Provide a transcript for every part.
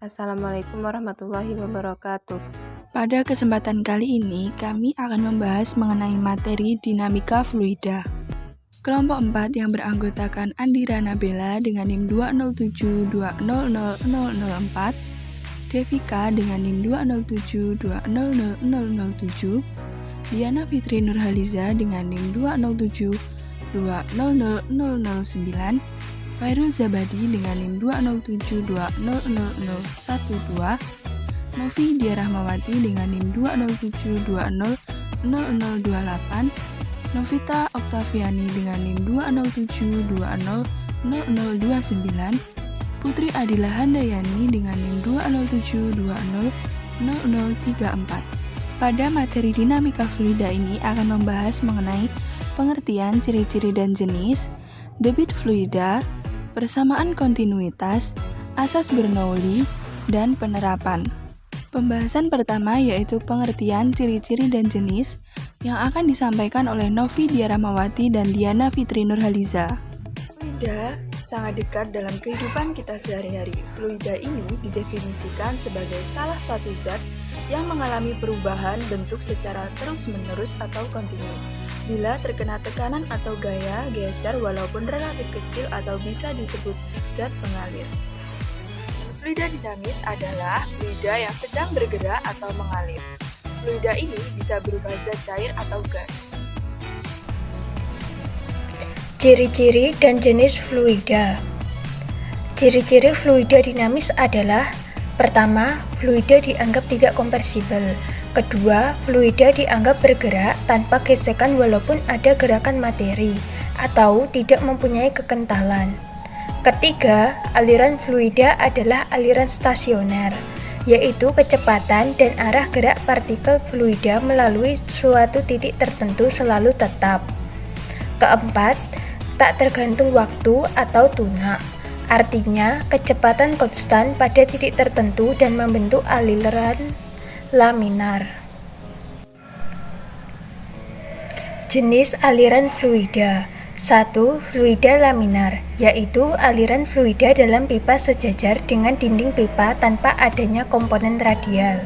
Assalamualaikum warahmatullahi wabarakatuh. Pada kesempatan kali ini, kami akan membahas mengenai materi dinamika fluida. Kelompok 4 yang beranggotakan Andira Nabela dengan NIM 207200004, Devika dengan NIM 207200007, Diana Fitri Nurhaliza dengan NIM 207200009, Fairul Zabadi dengan NIM 207200012, Novi Dia Rahmawati dengan NIM 207200028, Novita Oktaviani dengan NIM 207200029, Putri Adila Handayani dengan NIM 207200034. Pada materi dinamika fluida ini akan membahas mengenai pengertian, ciri-ciri dan jenis, debit fluida, persamaan kontinuitas, asas Bernoulli, dan penerapan. Pembahasan pertama yaitu pengertian, ciri-ciri, dan jenis yang akan disampaikan oleh Novi Dia Rahmawati dan Diana Fitri Nurhaliza. Fluida sangat dekat dalam kehidupan kita sehari-hari. Fluida ini didefinisikan sebagai salah satu zat yang mengalami perubahan bentuk secara terus-menerus atau kontinu. Bila terkena tekanan atau gaya geser walaupun relatif kecil atau bisa disebut zat pengalir. Fluida dinamis adalah fluida yang sedang bergerak atau mengalir. Fluida ini bisa berupa zat cair atau gas. Ciri-ciri dan jenis fluida. Ciri-ciri fluida dinamis adalah: pertama, fluida dianggap tidak kompresibel. Kedua, fluida dianggap bergerak tanpa gesekan walaupun ada gerakan materi atau tidak mempunyai kekentalan. Ketiga, aliran fluida adalah aliran stasioner, yaitu kecepatan dan arah gerak partikel fluida melalui suatu titik tertentu selalu tetap. Keempat, tak tergantung waktu atau tuna, artinya kecepatan konstan pada titik tertentu dan membentuk aliran laminar. Jenis aliran fluida. 1. Fluida laminar, yaitu aliran fluida dalam pipa sejajar dengan dinding pipa tanpa adanya komponen radial.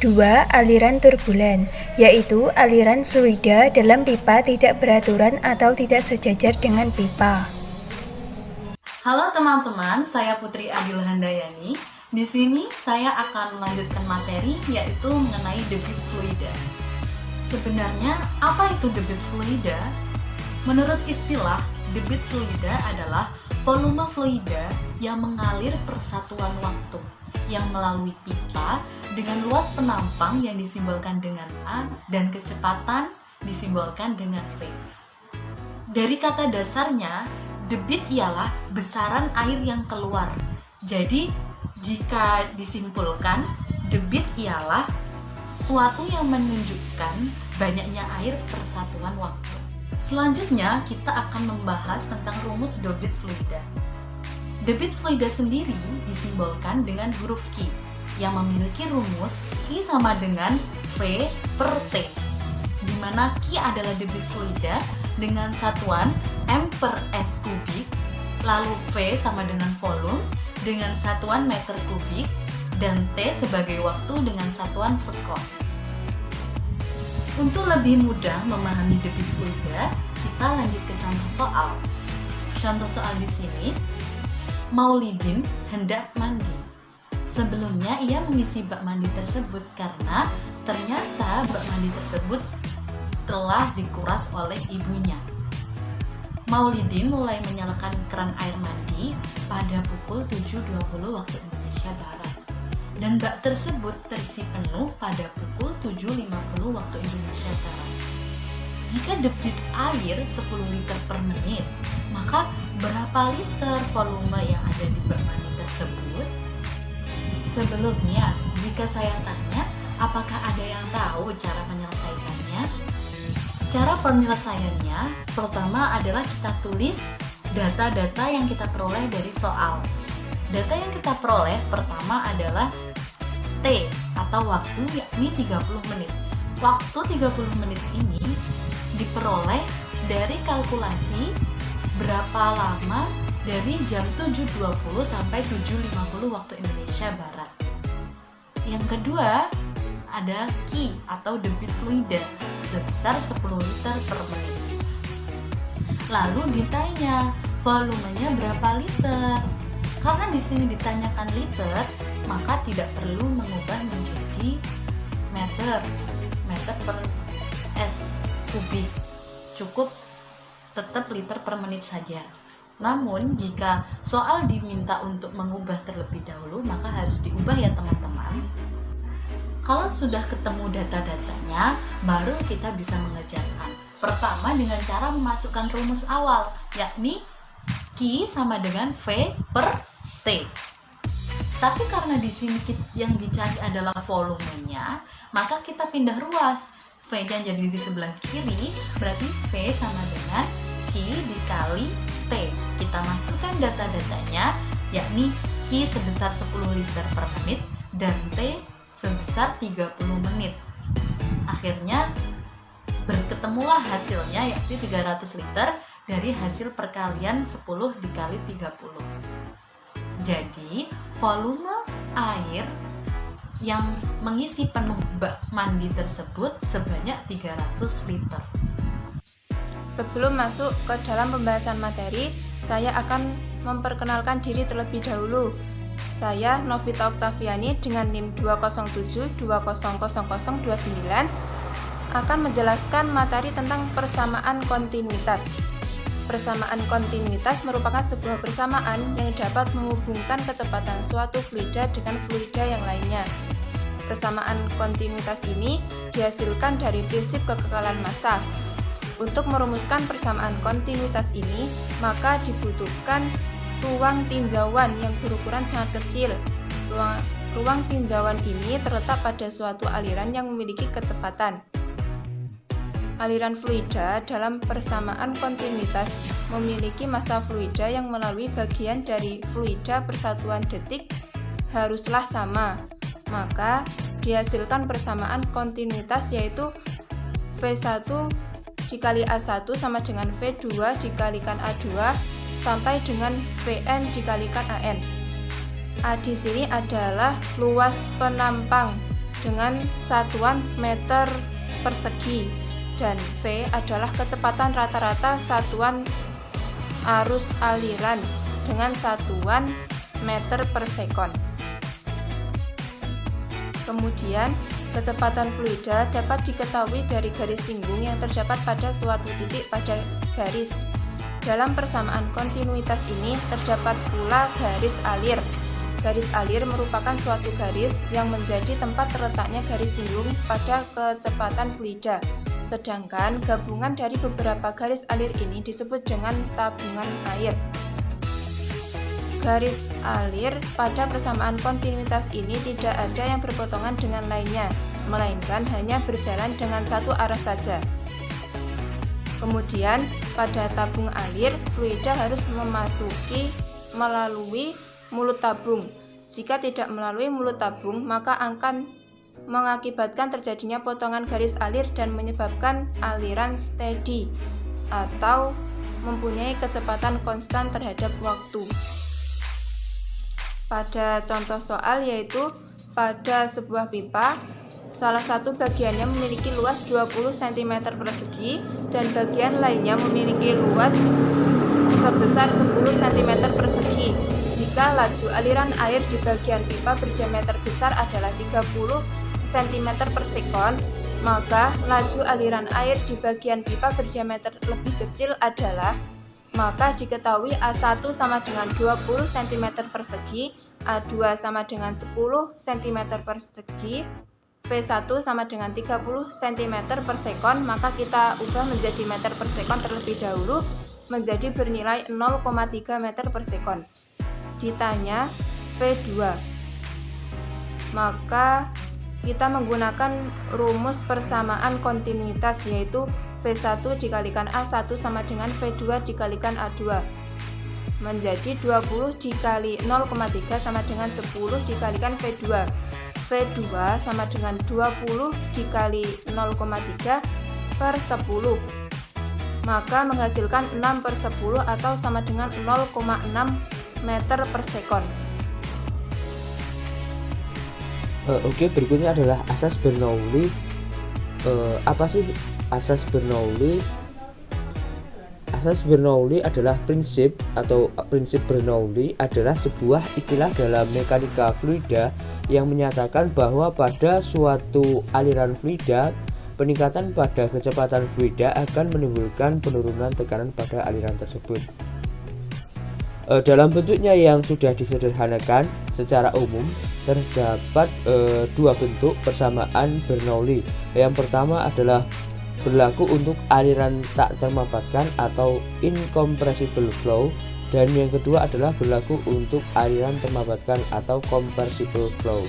2. Aliran turbulen, yaitu aliran fluida dalam pipa tidak beraturan atau tidak sejajar dengan pipa. Halo teman-teman, saya Putri Adila Handayani. Di sini saya akan melanjutkan materi yaitu mengenai debit fluida. Sebenarnya apa itu debit fluida? Menurut istilah, debit fluida adalah volume fluida yang mengalir per satuan waktu yang melalui pipa dengan luas penampang yang disimbolkan dengan A dan kecepatan disimbolkan dengan V. Dari kata dasarnya, debit ialah besaran air yang keluar. Jadi, jika disimpulkan, debit ialah suatu yang menunjukkan banyaknya air per satuan waktu. Selanjutnya, kita akan membahas tentang rumus debit fluida. Debit fluida sendiri disimbolkan dengan huruf Q, yang memiliki rumus Q sama dengan V per T, di mana Q adalah debit fluida dengan satuan M per S kubik, lalu V sama dengan volume dengan satuan meter kubik, dan T sebagai waktu dengan satuan sekon. Untuk lebih mudah memahami debit fluida, kita lanjut ke contoh soal. Contoh soal di sini, Maulidin hendak mandi. Sebelumnya ia mengisi bak mandi tersebut karena ternyata bak mandi tersebut telah dikuras oleh ibunya. Maulidin mulai menyalakan keran air mandi pada pukul 7.20 waktu Indonesia Barat. Dan bak tersebut terisi penuh pada pukul 7.50 waktu Indonesia Barat. Jika debit air 10 liter per menit, maka berapa liter volume yang ada di bak mandi tersebut? Sebelumnya, jika saya tanya, apakah ada yang tahu cara menyelesaikannya? Cara penyelesaiannya, pertama adalah kita tulis data-data yang kita peroleh dari soal. Data yang kita peroleh pertama adalah T atau waktu, yakni 30 menit. Waktu 30 menit ini diperoleh dari kalkulasi berapa lama dari jam 7.20 sampai 7.50 waktu Indonesia Barat. Yang kedua, ada Q atau debit fluida sebesar 10 liter per menit. Lalu ditanya, volumenya berapa liter? Karena di sini ditanyakan liter, maka tidak perlu mengubah menjadi meter per S kubik. Cukup tetap liter per menit saja. Namun, jika soal diminta untuk mengubah terlebih dahulu, maka harus diubah ya teman-teman. Kalau sudah ketemu data-datanya, baru kita bisa mengerjakan. Pertama dengan cara memasukkan rumus awal, yakni Q sama dengan V per T. Tapi karena di sini yang dicari adalah volumenya, maka kita pindah ruas. V-nya jadi di sebelah kiri, berarti V sama dengan Q dikali T. Kita masukkan data-datanya, yakni Q sebesar 10 liter per menit dan T sebesar 30 menit. Akhirnya berketemulah hasilnya, yakni 300 liter dari hasil perkalian 10 dikali 30. Jadi volume air yang mengisi penuh bak mandi tersebut sebanyak 300 liter. Sebelum masuk ke dalam pembahasan materi, saya akan memperkenalkan diri terlebih dahulu. Saya Novita Oktaviani dengan NIM 207200029 akan menjelaskan materi tentang persamaan kontinuitas. Persamaan kontinuitas merupakan sebuah persamaan yang dapat menghubungkan kecepatan suatu fluida dengan fluida yang lainnya. Persamaan kontinuitas ini dihasilkan dari prinsip kekekalan massa. Untuk merumuskan persamaan kontinuitas ini, maka dibutuhkan ruang tinjauan yang berukuran sangat kecil. Ruang tinjauan ini terletak pada suatu aliran yang memiliki kecepatan. Aliran fluida dalam persamaan kontinuitas memiliki massa fluida yang melalui bagian dari fluida persatuan detik haruslah sama. Maka dihasilkan persamaan kontinuitas yaitu V1 dikali A1 sama dengan V2 dikalikan A2 sampai dengan Vn dikalikan An. A di sini adalah luas penampang dengan satuan meter persegi dan V adalah kecepatan rata-rata satuan arus aliran dengan satuan meter per sekon. Kemudian, kecepatan fluida dapat diketahui dari garis singgung yang terdapat pada suatu titik pada garis. Dalam persamaan kontinuitas ini terdapat pula garis alir. Garis alir merupakan suatu garis yang menjadi tempat terletaknya garis singgung pada kecepatan fluida. Sedangkan gabungan dari beberapa garis alir ini disebut dengan tabungan air. Garis alir pada persamaan kontinuitas ini tidak ada yang berpotongan dengan lainnya, melainkan hanya berjalan dengan satu arah saja. Kemudian, pada tabung alir, fluida harus melalui mulut tabung. Jika tidak melalui mulut tabung, maka akan mengakibatkan terjadinya potongan garis alir dan menyebabkan aliran steady atau mempunyai kecepatan konstan terhadap waktu. Pada contoh soal yaitu pada sebuah pipa, salah satu bagiannya memiliki luas 20 cm persegi dan bagian lainnya memiliki luas sebesar 10 cm persegi. Jika laju aliran air di bagian pipa berdiameter besar adalah 30 cm per sekon, maka laju aliran air di bagian pipa berdiameter lebih kecil adalah, maka diketahui A1 sama dengan 20 cm persegi, A2 sama dengan 10 cm persegi, V1 sama dengan 30 cm per sekon, maka kita ubah menjadi meter per sekon terlebih dahulu menjadi bernilai 0,3 meter per sekon. Ditanya V2, maka kita menggunakan rumus persamaan kontinuitas yaitu V1 dikalikan A1 sama dengan V2 dikalikan A2 menjadi 20 dikali 0,3 sama dengan 10 dikalikan V2. V2 sama dengan 20 dikali 0,3 per 10. maka menghasilkan 6/10 atau sama dengan 0,6 meter per sekon. Oke, berikutnya adalah asas Bernoulli. Apa sih asas Bernoulli? Asas Bernoulli adalah prinsip Bernoulli adalah sebuah istilah dalam mekanika fluida yang menyatakan bahwa pada suatu aliran fluida, peningkatan pada kecepatan fluida akan menimbulkan penurunan tekanan pada aliran tersebut. Dalam bentuknya yang sudah disederhanakan, secara umum terdapat dua bentuk persamaan Bernoulli. Yang pertama adalah berlaku untuk aliran tak termampatkan atau incompressible flow, dan yang kedua adalah berlaku untuk aliran termampatkan atau compressible flow.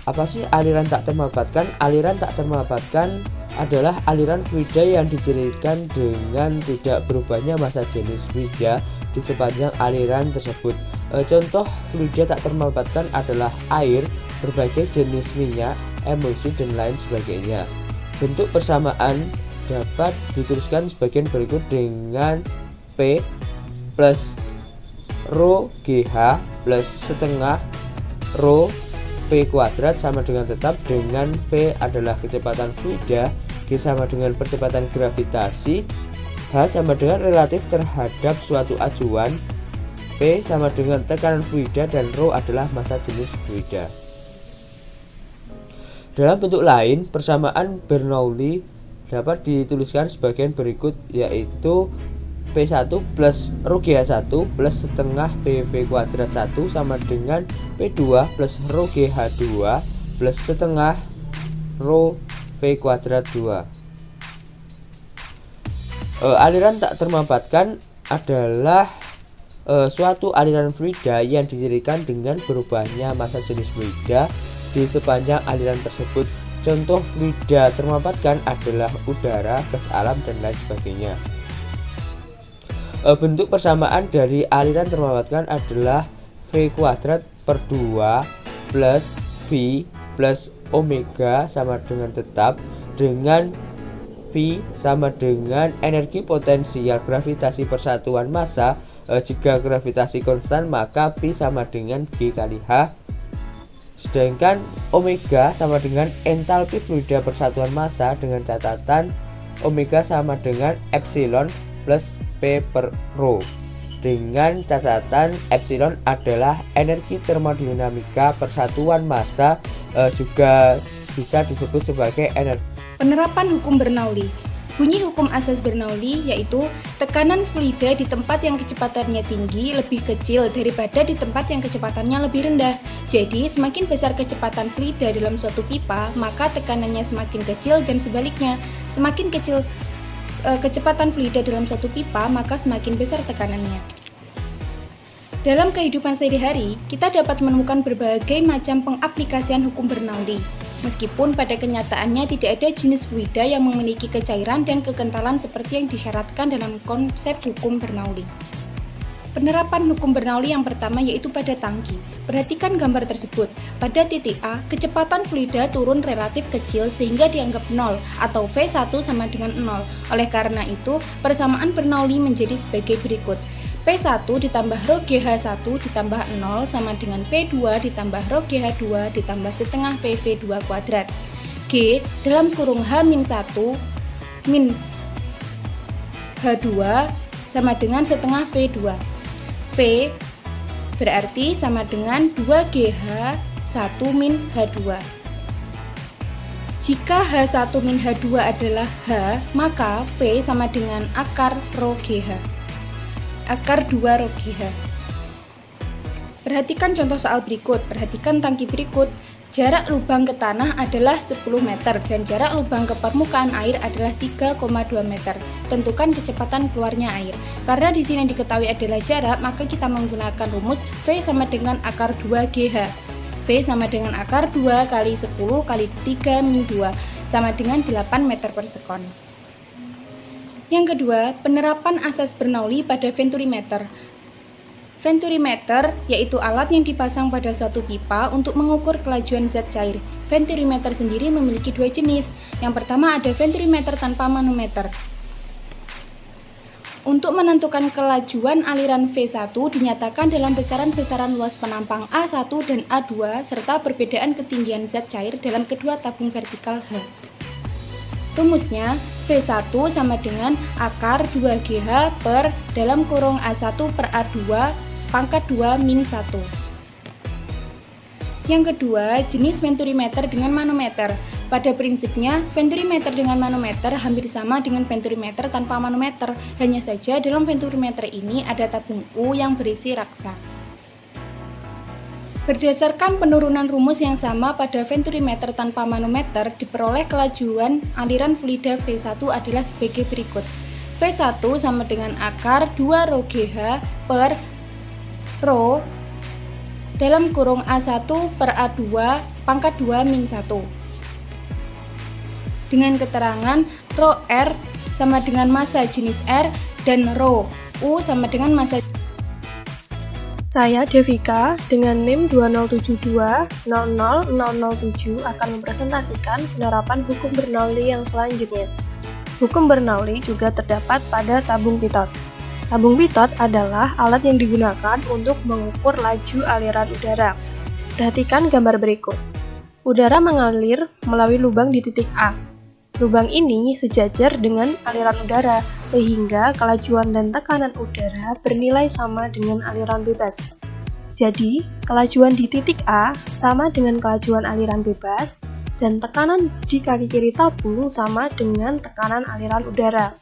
Apa sih aliran tak termampatkan? Aliran tak termampatkan adalah aliran fluida yang dicirikan dengan tidak berubahnya massa jenis fluida di sepanjang aliran tersebut. Contoh fluida tak termampatkan adalah air, berbagai jenis minyak, emulsi, dan lain sebagainya. Bentuk persamaan dapat dituliskan sebagian berikut dengan P plus rho GH plus setengah rho V kuadrat sama dengan tetap, dengan V adalah kecepatan fluida, G sama dengan percepatan gravitasi, H sama dengan relatif terhadap suatu acuan, P sama dengan tekanan fluida, dan rho adalah massa jenis fluida. Dalam bentuk lain, persamaan Bernoulli dapat dituliskan sebagian berikut, yaitu P1 plus rho GH1 plus setengah PV kuadrat 1 sama dengan P2 plus rho GH2 plus setengah rho V kuadrat 2. Aliran tak termampatkan adalah suatu aliran fluida yang dicirikan dengan berubahnya massa jenis fluida di sepanjang aliran tersebut. Contoh fluida termampatkan adalah udara, gas alam, dan lain sebagainya. Bentuk persamaan dari aliran termampatkan adalah V kuadrat per 2 plus V plus omega sama dengan tetap, dengan V sama dengan energi potensial gravitasi persatuan massa. Jika gravitasi konstan maka P sama dengan G kali H, sedangkan omega sama dengan entalpi fluida persatuan massa, dengan catatan omega sama dengan epsilon plus P per rho, dengan catatan epsilon adalah energi termodinamika persatuan massa, juga bisa disebut sebagai energi. Penerapan hukum Bernoulli. Bunyi hukum asas Bernoulli yaitu tekanan fluida di tempat yang kecepatannya tinggi lebih kecil daripada di tempat yang kecepatannya lebih rendah. Jadi, semakin besar kecepatan fluida dalam suatu pipa, maka tekanannya semakin kecil, dan sebaliknya, semakin kecil kecepatan fluida dalam suatu pipa, maka semakin besar tekanannya. Dalam kehidupan sehari-hari, kita dapat menemukan berbagai macam pengaplikasian hukum Bernoulli. Meskipun pada kenyataannya tidak ada jenis fluida yang memiliki kecairan dan kekentalan seperti yang disyaratkan dalam konsep hukum Bernoulli. Penerapan hukum Bernoulli yang pertama yaitu pada tangki. Perhatikan gambar tersebut. Pada titik A, kecepatan fluida turun relatif kecil sehingga dianggap 0 atau V1 sama dengan 0. Oleh karena itu, persamaan Bernoulli menjadi sebagai berikut. P1 ditambah rho GH1 ditambah 0 sama dengan P2 ditambah rho GH2 ditambah setengah PV2 kuadrat. G dalam kurung H-1 min H2 sama dengan setengah V2. V berarti sama dengan 2GH1 min H2. Jika H1 min H2 adalah H, maka V sama dengan akar rho GH. Akar 2 rho GH. Perhatikan contoh soal berikut. Perhatikan tangki berikut. Jarak lubang ke tanah adalah 10 meter dan jarak lubang ke permukaan air adalah 3,2 meter. Tentukan kecepatan keluarnya air. Karena di sini diketahui adalah jarak, maka kita menggunakan rumus V sama dengan akar 2 GH. V sama dengan akar 2 kali 10 kali 3 min 2 sama dengan 8 meter per sekon. Yang kedua, penerapan asas Bernoulli pada venturimeter. Venturimeter yaitu alat yang dipasang pada suatu pipa untuk mengukur kelajuan zat cair. Venturimeter sendiri memiliki dua jenis. Yang pertama ada venturimeter tanpa manometer. Untuk menentukan kelajuan aliran V1 dinyatakan dalam besaran-besaran luas penampang A1 dan A2 serta perbedaan ketinggian zat cair dalam kedua tabung vertikal H. Rumusnya, V1 sama dengan akar 2GH per dalam kurung A1 per A2 pangkat 2 min 1. Yang kedua, jenis venturimeter dengan manometer. Pada prinsipnya, venturimeter dengan manometer hampir sama dengan venturimeter tanpa manometer. Hanya saja dalam venturimeter ini ada tabung U yang berisi raksa. Berdasarkan penurunan rumus yang sama pada venturimeter tanpa manometer, diperoleh kelajuan aliran fluida V1 adalah sebagai berikut. V1 sama dengan akar 2 rho GH per rho dalam kurung A1 per A2 pangkat 2 min 1. Dengan keterangan rho R sama dengan massa jenis R dan rho U sama dengan massa. Saya Devika dengan NIM 207200007 akan mempresentasikan penerapan hukum Bernoulli yang selanjutnya. Hukum Bernoulli juga terdapat pada tabung pitot. Tabung pitot adalah alat yang digunakan untuk mengukur laju aliran udara. Perhatikan gambar berikut. Udara mengalir melalui lubang di titik A. Lubang ini sejajar dengan aliran udara, sehingga kelajuan dan tekanan udara bernilai sama dengan aliran bebas. Jadi, kelajuan di titik A sama dengan kelajuan aliran bebas, dan tekanan di kaki kiri tabung sama dengan tekanan aliran udara.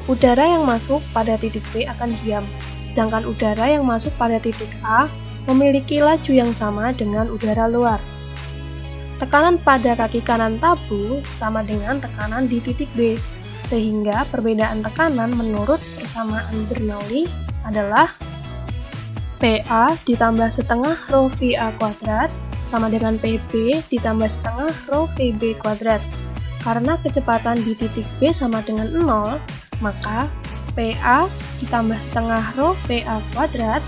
Udara yang masuk pada titik B akan diam, sedangkan udara yang masuk pada titik A memiliki laju yang sama dengan udara luar. Tekanan pada kaki kanan tabung sama dengan tekanan di titik B, sehingga perbedaan tekanan menurut persamaan Bernoulli adalah PA ditambah setengah rho VA kuadrat sama dengan PB ditambah setengah rho VB kuadrat. Karena kecepatan di titik B sama dengan 0, maka PA ditambah setengah rho VA kuadrat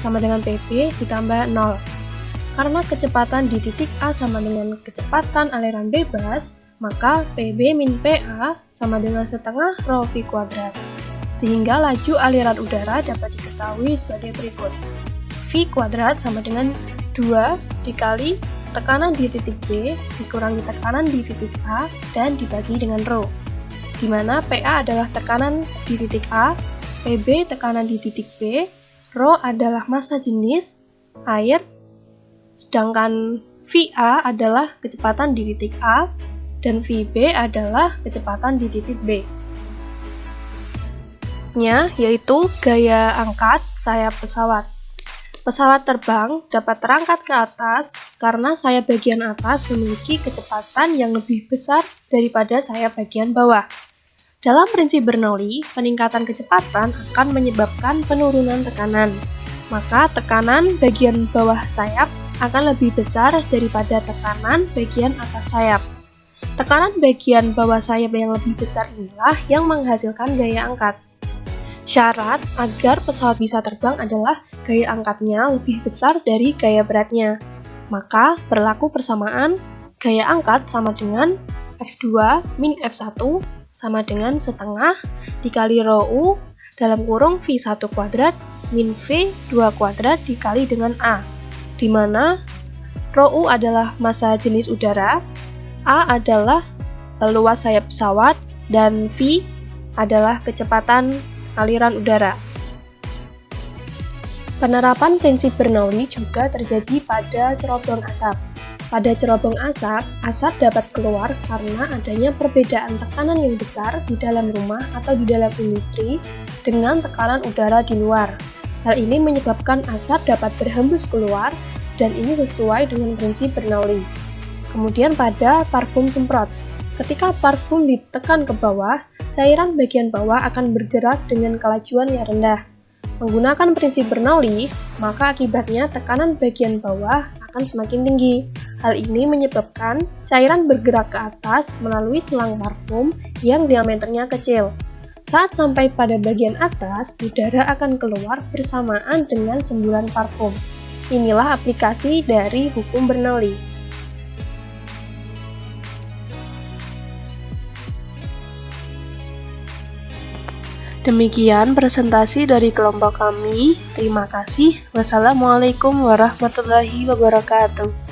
sama dengan PB ditambah 0. Karena kecepatan di titik A sama dengan kecepatan aliran bebas, maka PB min PA sama dengan setengah rho V kuadrat. Sehingga laju aliran udara dapat diketahui sebagai berikut. V kuadrat sama dengan 2 dikali tekanan di titik B dikurangi tekanan di titik A dan dibagi dengan rho. Di mana PA adalah tekanan di titik A, PB tekanan di titik B, rho adalah massa jenis air, sedangkan VA adalah kecepatan di titik A dan VB adalah kecepatan di titik B. Yaitu gaya angkat sayap pesawat. Pesawat terbang dapat terangkat ke atas karena sayap bagian atas memiliki kecepatan yang lebih besar daripada sayap bagian bawah. Dalam prinsip Bernoulli, peningkatan kecepatan akan menyebabkan penurunan tekanan. Maka tekanan bagian bawah sayap akan lebih besar daripada tekanan bagian atas sayap. Tekanan bagian bawah sayap yang lebih besar inilah yang menghasilkan gaya angkat. Syarat agar pesawat bisa terbang adalah gaya angkatnya lebih besar dari gaya beratnya. Maka berlaku persamaan gaya angkat sama dengan F2 min F1 sama dengan setengah dikali rho U dalam kurung V1 kuadrat min V2 kuadrat dikali dengan A, di mana rho U adalah massa jenis udara, A adalah luas sayap pesawat, dan V adalah kecepatan aliran udara. Penerapan prinsip Bernoulli juga terjadi pada cerobong asap. Pada cerobong asap, asap dapat keluar karena adanya perbedaan tekanan yang besar di dalam rumah atau di dalam industri dengan tekanan udara di luar. Hal ini menyebabkan asap dapat berhembus keluar, dan ini sesuai dengan prinsip Bernoulli. Kemudian pada parfum semprot. Ketika parfum ditekan ke bawah, cairan bagian bawah akan bergerak dengan kelajuan yang rendah. Menggunakan prinsip Bernoulli, maka akibatnya tekanan bagian bawah akan semakin tinggi. Hal ini menyebabkan cairan bergerak ke atas melalui selang parfum yang diameternya kecil. Saat sampai pada bagian atas, udara akan keluar bersamaan dengan semburan parfum. Inilah aplikasi dari hukum Bernoulli. Demikian presentasi dari kelompok kami. Terima kasih. Wassalamualaikum warahmatullahi wabarakatuh.